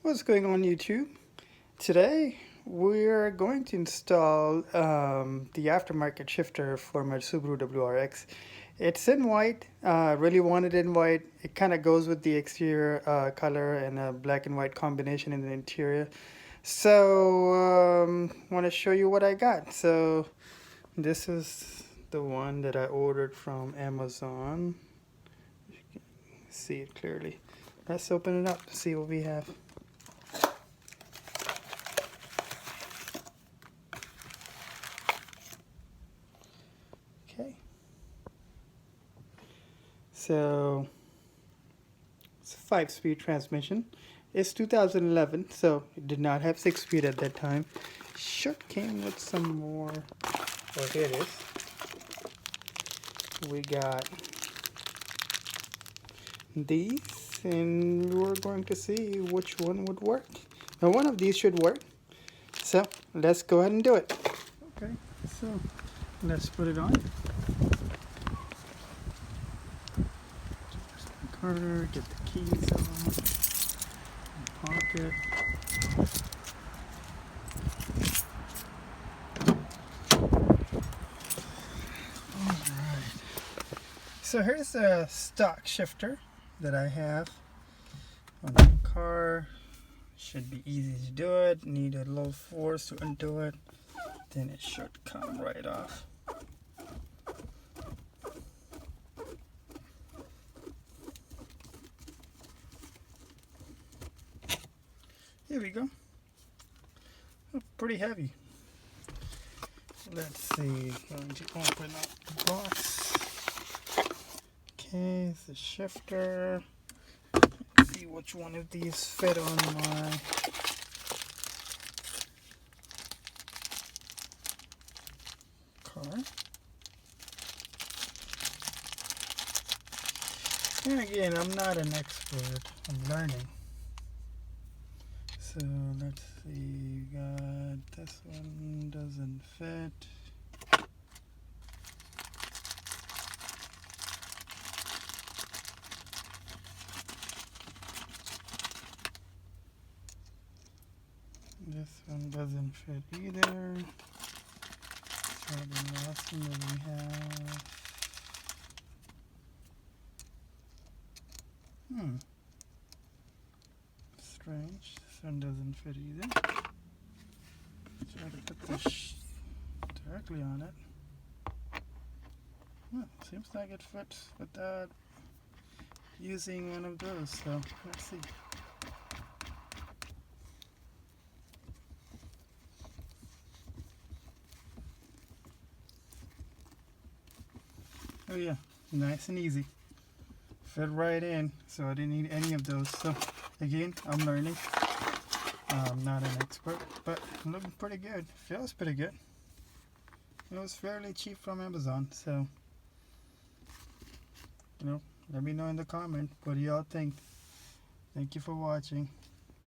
What's going on YouTube? Today we're going to install the aftermarket shifter for my Subaru WRX. It's in white, really wanted in white. It kind of goes with the exterior color and a black and white combination in the interior. So want to show you what I got. So this is the one that I ordered from Amazon. You can see it clearly. Let's open it up to see what we have. Okay. So it's a 5-speed transmission. It's 2011, so it did not have 6-speed at that time. Should came with some more. Oh, here it is. We got these, and we're going to see which one would work. Now, one of these should work. So let's go ahead and do it. Okay, so let's put it on. Carter, get the keys out. Pocket. Alright. So here's a stock shifter that I have on the car. Should be easy to do it. Need a low force to undo it. Then it should come right off. Here we go. Oh, pretty heavy. Let's see. Going to open up the box. Okay, it's the shifter. Let's see which one of these fit on my car. And again, I'm not an expert. I'm learning. So let's see, got this one doesn't fit. This one doesn't fit either. So the last one that we have. Strange. This one doesn't fit either. Try to put this directly on it. Seems like it fits without using one of those. So let's see. Oh yeah, nice and easy. Fit right in, so I didn't need any of those. So again, I'm learning. I'm not an expert, but looking pretty good. Feels pretty good. It was fairly cheap from Amazon, so let me know in the comment what do y'all think. Thank you for watching.